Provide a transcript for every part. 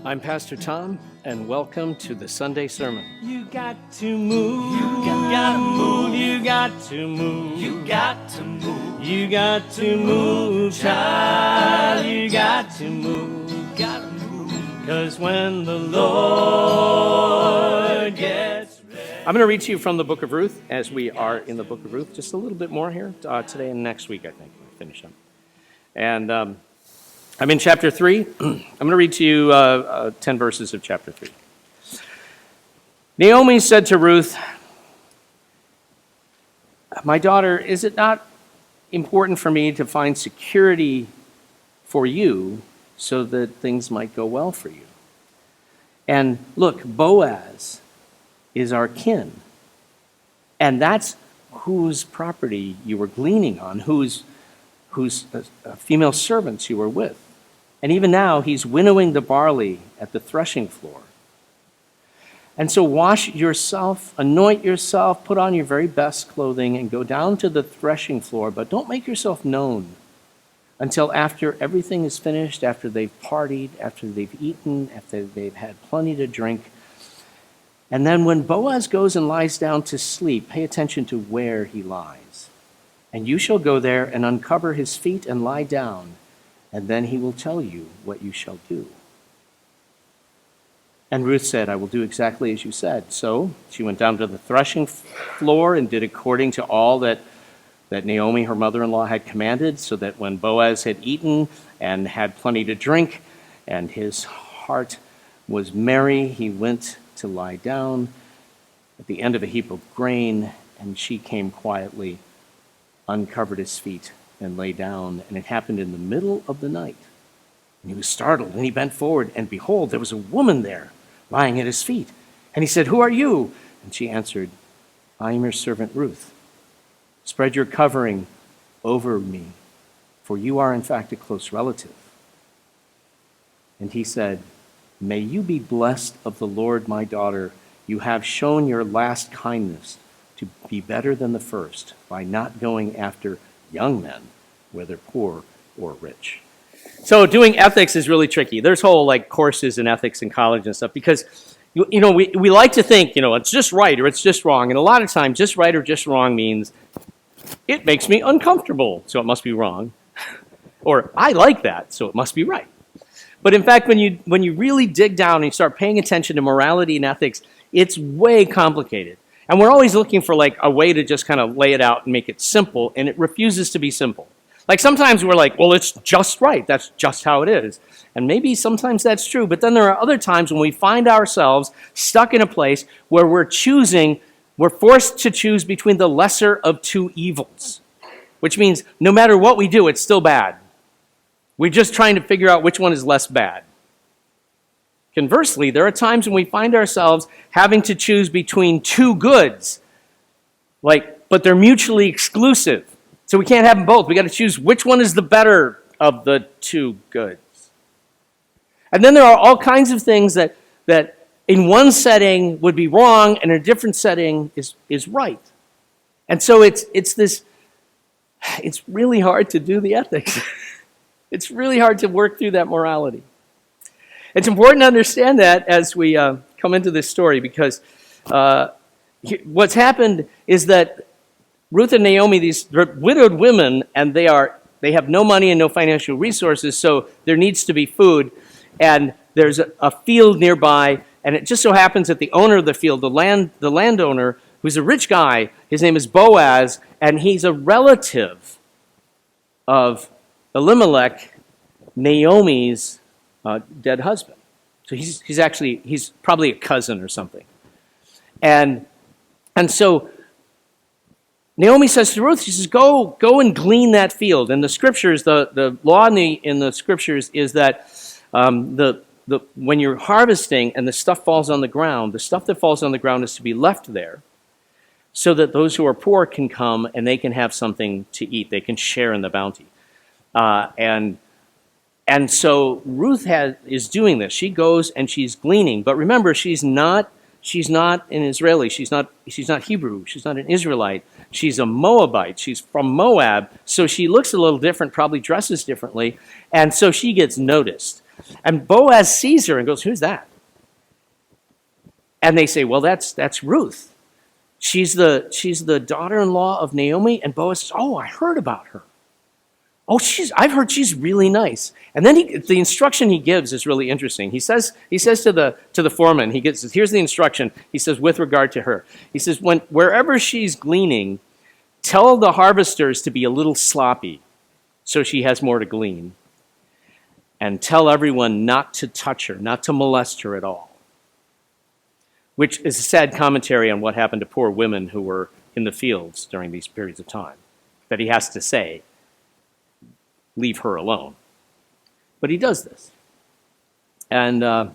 I'm Pastor Tom, and welcome to the Sunday Sermon. You got to move. You gotta move. You got to move. You got to move. You got to move, child. You got to move. You gotta move. 'Cause when the Lord gets ready. I'm going to read to you from the book of Ruth, as we are in the book of Ruth. Just a little bit more here today and next week, I think, we'll finish up. And I'm in chapter 3. I'm going to read to you 10 verses of chapter 3. Naomi said to Ruth, "My daughter, is it not important for me to find security for you so that things might go well for you? And look, Boaz is our kin, and that's whose property you were gleaning on, whose female servants you were with. And even now, he's winnowing the barley at the threshing floor. And so wash yourself, anoint yourself, put on your very best clothing, and go down to the threshing floor, but don't make yourself known until after everything is finished, after they've partied, after they've eaten, after they've had plenty to drink. And then when Boaz goes and lies down to sleep, pay attention to where he lies. And you shall go there and uncover his feet and lie down, and then he will tell you what you shall do." And Ruth said, "I will do exactly as you said." So she went down to the threshing floor and did according to all that Naomi, her mother-in-law, had commanded, so that when Boaz had eaten and had plenty to drink, and his heart was merry, he went to lie down at the end of a heap of grain, and she came quietly, uncovered his feet, and lay down. And it happened in the middle of the night. And he was startled, and he bent forward, and behold, there was a woman there, lying at his feet. And he said, "Who are you?" And she answered, "I am your servant Ruth. Spread your covering over me, for you are in fact a close relative." And he said, "May you be blessed of the Lord, my daughter. You have shown your last kindness to be better than the first, by not going after young men, whether poor or rich." So doing ethics is really tricky. There's whole courses in ethics in college and stuff, because we like to think it's just right or it's just wrong, and a lot of times just right or just wrong means it makes me uncomfortable, so it must be wrong, or I like that, so it must be right. But in fact, when you really dig down and you start paying attention to morality and ethics, it's way complicated. And we're always looking for a way to just kind of lay it out and make it simple, and it refuses to be simple. Sometimes we're like, well, it's just right. That's just how it is. And maybe sometimes that's true, but then there are other times when we find ourselves stuck in a place where we're forced to choose between the lesser of two evils, which means no matter what we do, it's still bad. We're just trying to figure out which one is less bad. Conversely, there are times when we find ourselves having to choose between two goods, but they're mutually exclusive. So we can't have them both. We got to choose which one is the better of the two goods. And then there are all kinds of things that in one setting would be wrong, and in a different setting is right. And so it's really hard to do the ethics. It's really hard to work through that morality. It's important to understand that as we come into this story, because what's happened is that Ruth and Naomi, these widowed women, and they have no money and no financial resources, so there needs to be food. And there's a field nearby, and it just so happens that the owner of the field, the landowner, who's a rich guy, his name is Boaz, and he's a relative of Elimelech, Naomi's dead husband. So he's probably a cousin or something. And so Naomi says to Ruth, she says, go and glean that field. And the scriptures, the law in the scriptures is that when you're harvesting and the stuff falls on the ground, the stuff that falls on the ground is to be left there so that those who are poor can come and they can have something to eat. They can share in the bounty. And so Ruth is doing this. She goes and she's gleaning. But remember, she's not She's not an Israeli. She's not Hebrew. She's not an Israelite. She's a Moabite. She's from Moab. So she looks a little different, probably dresses differently. And so she gets noticed. And Boaz sees her and goes, who's that? And they say, well, that's Ruth. She's the daughter-in-law of Naomi. And Boaz says, oh, I heard about her. Oh, I've heard she's really nice. And then the instruction he gives is really interesting. He says to the foreman, here's the instruction. He says, with regard to her, he says, wherever she's gleaning, tell the harvesters to be a little sloppy so she has more to glean. And tell everyone not to touch her, not to molest her at all. Which is a sad commentary on what happened to poor women who were in the fields during these periods of time. That he has to say, leave her alone. But he does this. And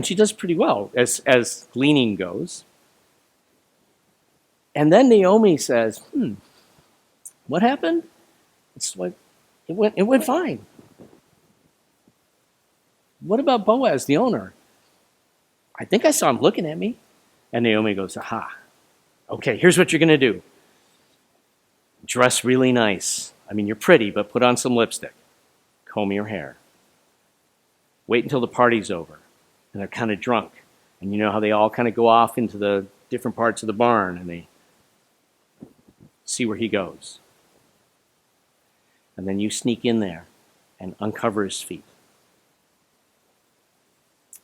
she does pretty well as gleaning goes. And then Naomi says, what happened? It's like, it went fine. What about Boaz, the owner? I think I saw him looking at me. And Naomi goes, aha. Okay, here's what you're going to do. Dress really nice. I mean, you're pretty, but put on some lipstick. Comb your hair. Wait until the party's over. And they're kind of drunk. And you know how they all kind of go off into the different parts of the barn and they see where he goes. And then you sneak in there and uncover his feet.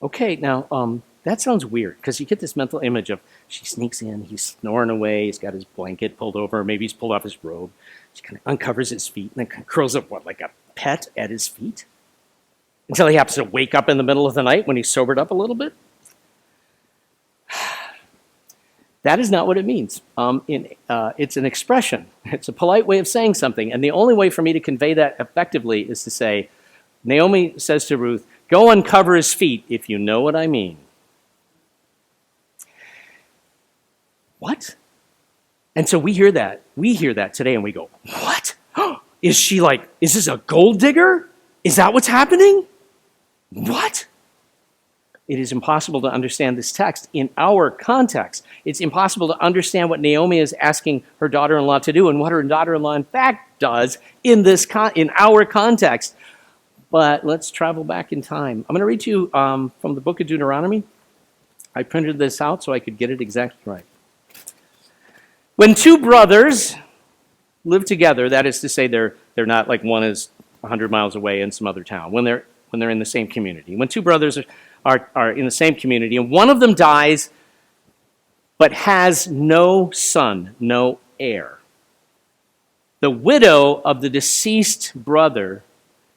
Okay, now, that sounds weird because you get this mental image of she sneaks in, he's snoring away, he's got his blanket pulled over, maybe he's pulled off his robe. She kind of uncovers his feet and then kind of curls up, like a pet at his feet? Until he happens to wake up in the middle of the night when he's sobered up a little bit? That is not what it means. It's an expression. It's a polite way of saying something. And the only way for me to convey that effectively is to say, Naomi says to Ruth, go uncover his feet, if you know what I mean. What? And so we hear that. We hear that today and we go, what? Is this a gold digger? Is that what's happening? What? It is impossible to understand this text in our context. It's impossible to understand what Naomi is asking her daughter-in-law to do and what her daughter-in-law in fact does in our context. But let's travel back in time. I'm going to read to you from the book of Deuteronomy. I printed this out so I could get it exactly right. When two brothers live together, that is to say they're not like one is 100 miles away in some other town, when they're in the same community. When two brothers are in the same community and one of them dies but has no son, no heir, the widow of the deceased brother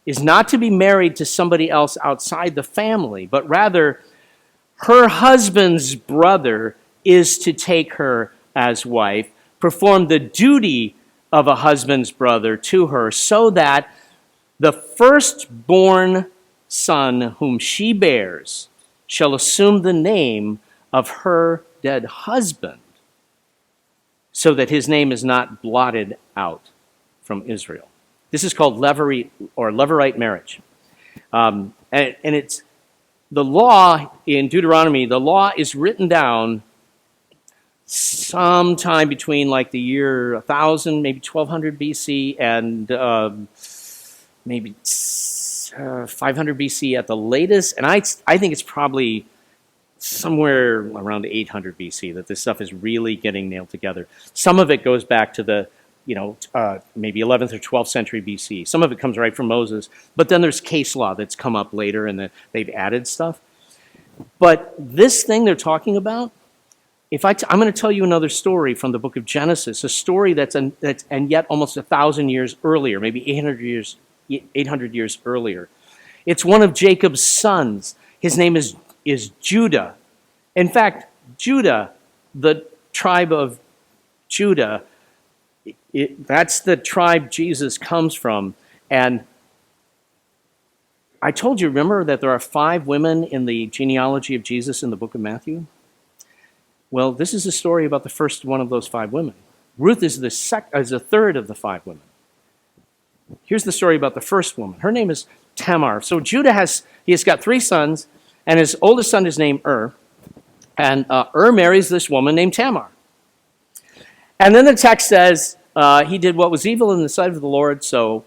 is not to be married to somebody else outside the family, but rather her husband's brother is to take her as wife, perform the duty of a husband's brother to her, so that the firstborn son whom she bears shall assume the name of her dead husband, so that his name is not blotted out from Israel. This is called Levirate marriage. And it's the law in Deuteronomy, the law is written down sometime between like the year 1000, maybe 1200 BC, and maybe 500 BC at the latest. And I think it's probably somewhere around 800 BC that this stuff is really getting nailed together. Some of it goes back to the maybe 11th or 12th century BC. Some of it comes right from Moses. But then there's case law that's come up later and they've added stuff. But this thing they're talking about, I'm going to tell you another story from the book of Genesis, a story that's yet almost 1,000 years earlier, maybe 800 years earlier. It's one of Jacob's sons. His name is Judah. In fact, Judah, the tribe of Judah, that's the tribe Jesus comes from. And I told you, remember that there are 5 women in the genealogy of Jesus in the book of Matthew? Well, this is a story about the first one of those 5 women. Ruth is the third of the 5 women. Here's the story about the first woman. Her name is Tamar. So Judah has got 3 sons, and his oldest son is named And marries this woman named Tamar. And then the text says, he did what was evil in the sight of the Lord, so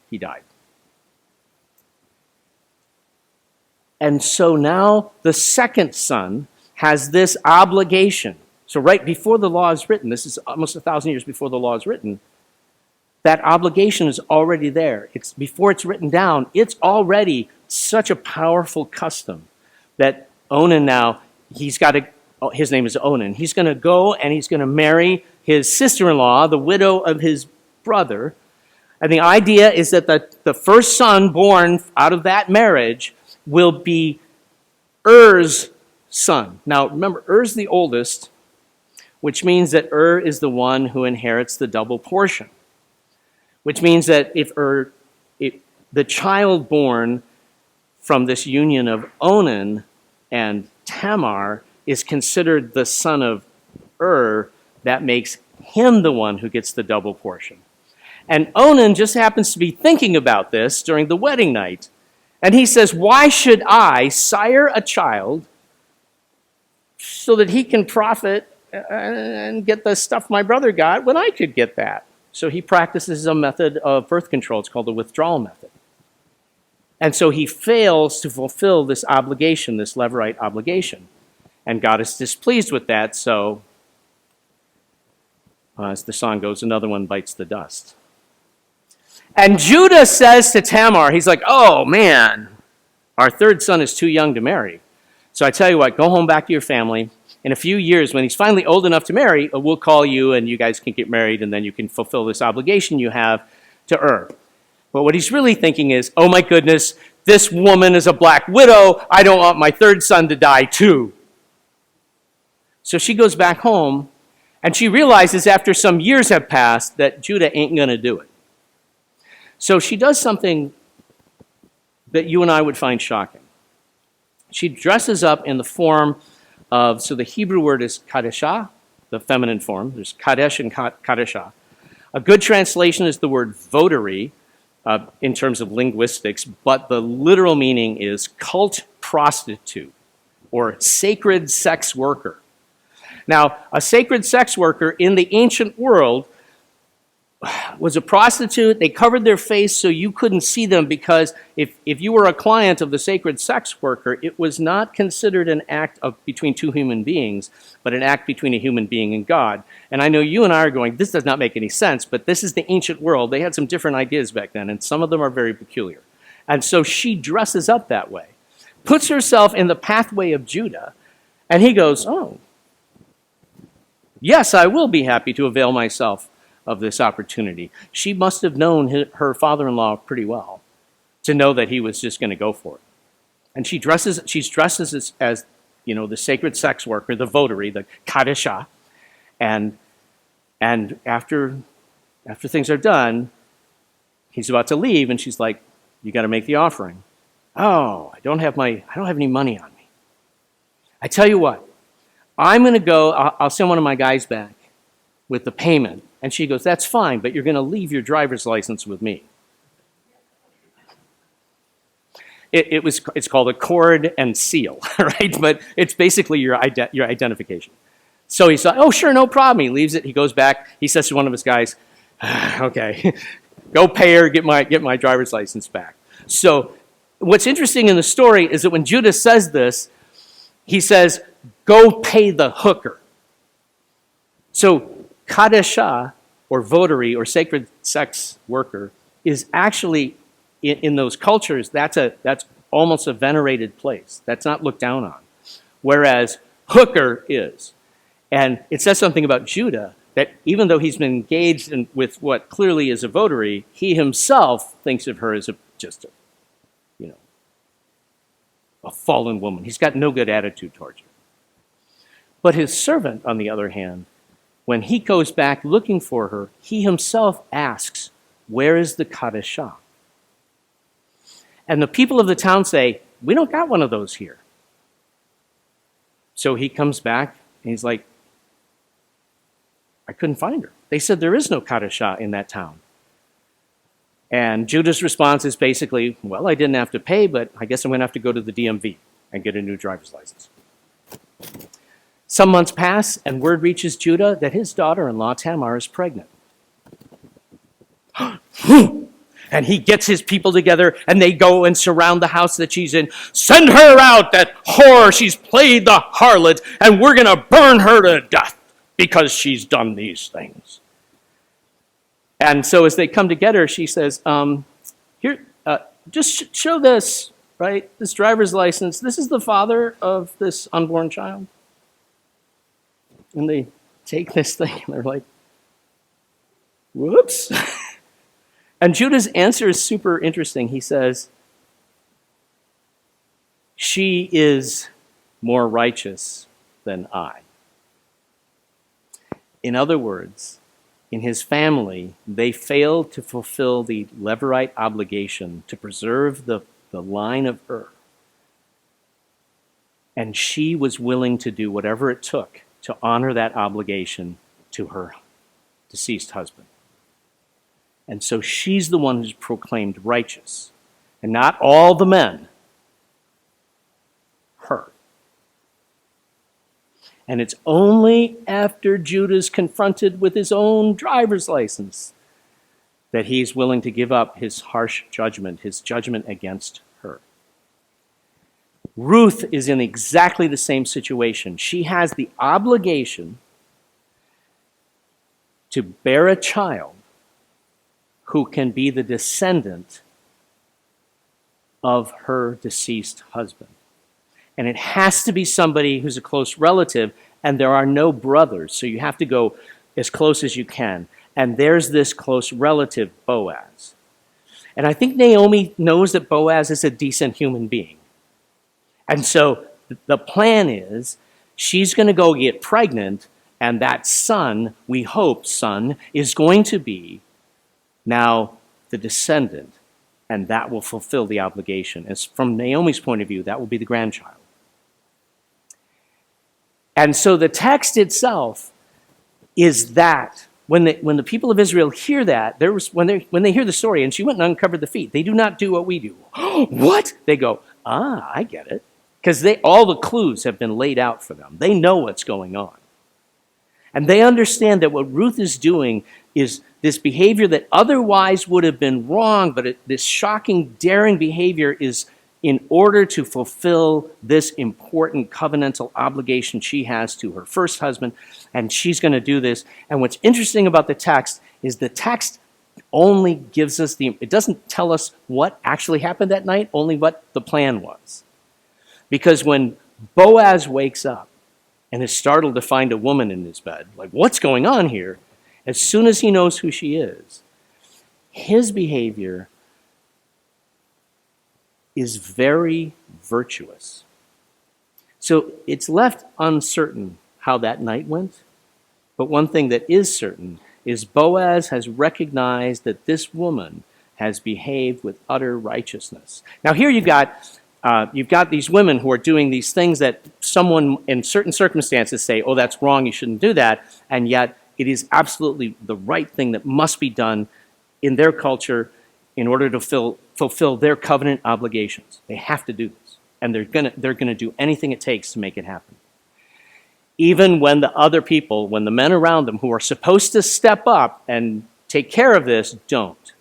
he died. And so now the second son has this obligation. So right before the law is written, this is almost 1,000 years before the law is written, that obligation is already there. It's before it's written down, it's already such a powerful custom that Onan now, his name is Onan, he's going to go and he's going to marry his sister-in-law, the widow of his brother. And the idea is that the first son born out of that marriage will be Er's son. Now, remember, Er's the oldest, which means that is the one who inherits the double portion. Which means that if the child born from this union of Onan and Tamar is considered the son of that makes him the one who gets the double portion. And Onan just happens to be thinking about this during the wedding night. And he says, why should I sire a child so that he can profit and get the stuff my brother got when I could get that? So he practices a method of birth control. It's called the withdrawal method. And so he fails to fulfill this obligation, this Levirate obligation. And God is displeased with that, so as the song goes, another one bites the dust. And Judah says to Tamar, he's like, oh man, our third son is too young to marry. So I tell you what, go home back to your family. In a few years, when he's finally old enough to marry, we'll call you and you guys can get married and then you can fulfill this obligation you have to But what he's really thinking is, oh my goodness, this woman is a black widow. I don't want my third son to die too. So she goes back home and she realizes after some years have passed that Judah ain't going to do it. So she does something that you and I would find shocking. She dresses up in the form of, so the Hebrew word is kadeshah, the feminine form. There's kadesh and kadeshah. A good translation is the word votary in terms of linguistics, but the literal meaning is cult prostitute or sacred sex worker. Now, a sacred sex worker in the ancient world was a prostitute. They covered their face so you couldn't see them because if you were a client of the sacred sex worker, it was not considered an act between two human beings, but an act between a human being and God. And I know you and I are going, this does not make any sense, but this is the ancient world. They had some different ideas back then, and some of them are very peculiar. And so she dresses up that way, puts herself in the pathway of Judah, and he goes, oh, yes, I will be happy to avail myself of this opportunity. She must have known her father-in-law pretty well to know that he was just going to go for it. And she's dressed as the sacred sex worker, the votary, the kadeshah. And after things are done, he's about to leave, and she's like, you got to make the offering. Oh, I don't have any money on me. I tell you what, I'm going to go, I'll send one of my guys back with the payment. And she goes, that's fine, but you're going to leave your driver's license with me. It's called a cord and seal, right? But it's basically your identification. So he's like, oh, sure, no problem. He leaves it. He goes back. He says to one of his guys, okay, go pay her, get my driver's license back. So what's interesting in the story is that when Judah says this, he says, go pay the hooker. So kadeshah, or votary, or sacred sex worker, is actually, in those cultures, that's almost a venerated place. That's not looked down on. Whereas hooker is. And it says something about Judah, that even though he's been engaged with what clearly is a votary, he himself thinks of her as just a fallen woman. He's got no good attitude towards her. But his servant, on the other hand, when he goes back looking for her, he himself asks, where is the kadeshah? And the people of the town say, we don't got one of those here. So he comes back and he's like, I couldn't find her. They said there is no kadeshah in that town. And Judah's response is basically, well, I didn't have to pay, but I guess I'm going to have to go to the DMV and get a new driver's license. Some months pass, and word reaches Judah that his daughter-in-law Tamar is pregnant. And he gets his people together, and they go and surround the house that she's in. Send her out, that whore. She's played the harlot, and we're going to burn her to death because she's done these things. And so as they come together, she says, here, just show this, right? This driver's license. This is the father of this unborn child. And they take this thing, and they're like, whoops. And Judah's answer is super interesting. He says, she is more righteous than I. In other words, in his family, they failed to fulfill the Levirate obligation to preserve the line of And she was willing to do whatever it took to honor that obligation to her deceased husband. And so she's the one who's proclaimed righteous, and not all the men, her. And it's only after Judah's confronted with his own driver's license that he's willing to give up his harsh judgment, his judgment against her. Ruth is in exactly the same situation. She has the obligation to bear a child who can be the descendant of her deceased husband. And it has to be somebody who's a close relative, and there are no brothers, so you have to go as close as you can. And there's this close relative, Boaz. And I think Naomi knows that Boaz is a decent human being. And so the plan is she's going to go get pregnant, and that son, we hope son, is going to be now the descendant, and that will fulfill the obligation. As from Naomi's point of view, that will be the grandchild. And so the text itself is that when the people of Israel hear that, when they hear the story, and she went and uncovered the feet, they do not do what we do. What? They go, I get it. Because all the clues have been laid out for them. They know what's going on. And they understand that what Ruth is doing is this behavior that otherwise would have been wrong, but this shocking, daring behavior is in order to fulfill this important covenantal obligation she has to her first husband, and she's going to do this. And what's interesting about the text is the text only gives us it doesn't tell us what actually happened that night, only what the plan was. Because when Boaz wakes up and is startled to find a woman in his bed, like, what's going on here? As soon as he knows who she is, his behavior is very virtuous. So it's left uncertain how that night went, but one thing that is certain is Boaz has recognized that this woman has behaved with utter righteousness. Now here you've got these women who are doing these things that someone in certain circumstances say, oh, that's wrong, you shouldn't do that, and yet it is absolutely the right thing that must be done in their culture in order to fulfill their covenant obligations. They have to do this, and they're gonna do anything it takes to make it happen. Even when the other people, when the men around them who are supposed to step up and take care of this, don't.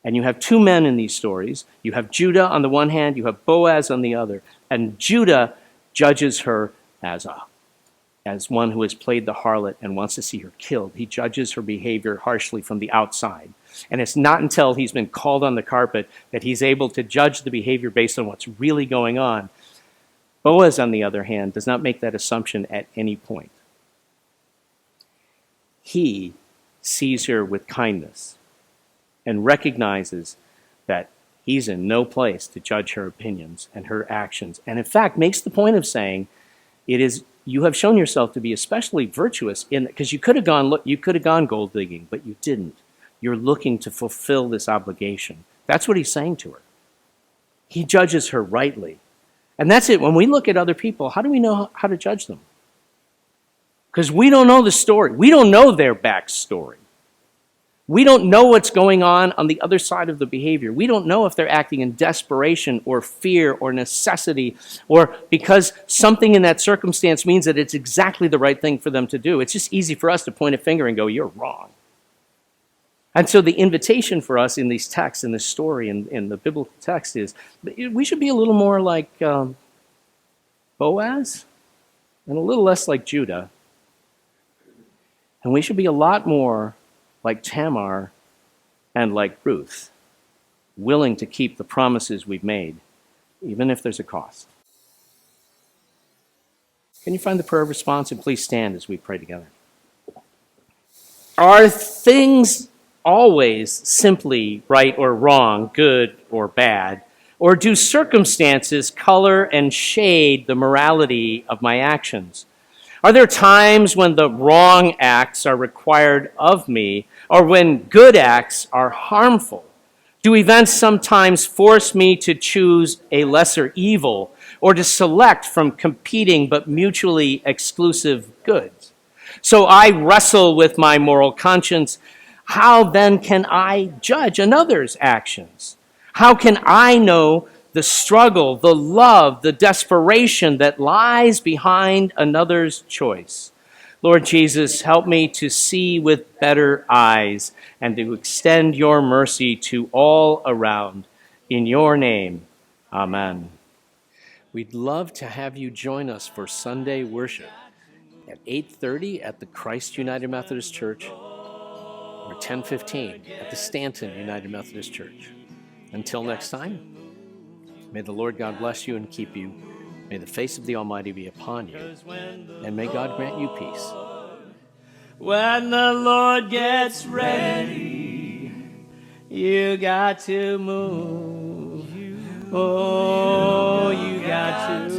And you have two men in these stories. You have Judah on the one hand, you have Boaz on the other. And Judah judges her as one who has played the harlot and wants to see her killed. He judges her behavior harshly from the outside. And it's not until he's been called on the carpet that he's able to judge the behavior based on what's really going on. Boaz, on the other hand, does not make that assumption at any point. He sees her with kindness and recognizes that he's in no place to judge her opinions and her actions. And in fact, makes the point of saying, you have shown yourself to be especially virtuous because you could have gone gold digging, but you didn't. You're looking to fulfill this obligation. That's what he's saying to her. He judges her rightly. And that's it. When we look at other people, how do we know how to judge them? Because we don't know the story. We don't know their backstory. We don't know what's going on the other side of the behavior. We don't know if they're acting in desperation or fear or necessity, or because something in that circumstance means that it's exactly the right thing for them to do. It's just easy for us to point a finger and go, you're wrong. And so the invitation for us in these texts, in this story, in the biblical text is, we should be a little more like Boaz and a little less like Judah. And we should be a lot more like Tamar and like Ruth, willing to keep the promises we've made, even if there's a cost. Can you find the prayer of response? And please stand as we pray together. Are things always simply right or wrong, good or bad? Or do circumstances color and shade the morality of my actions? Are there times when the wrong acts are required of me, or when good acts are harmful? Do events sometimes force me to choose a lesser evil, or to select from competing but mutually exclusive goods? So I wrestle with my moral conscience. How then can I judge another's actions? How can I know the struggle, the love, the desperation that lies behind another's choice? Lord Jesus, help me to see with better eyes and to extend your mercy to all around. In your name, amen. We'd love to have you join us for Sunday worship at 8:30 at the Christ United Methodist Church, or 10:15 at the Stanton United Methodist Church. Until next time, may the Lord God bless you and keep you. May the face of the Almighty be upon you, and may God grant you peace. When the Lord gets ready, you got to move. Oh, you got to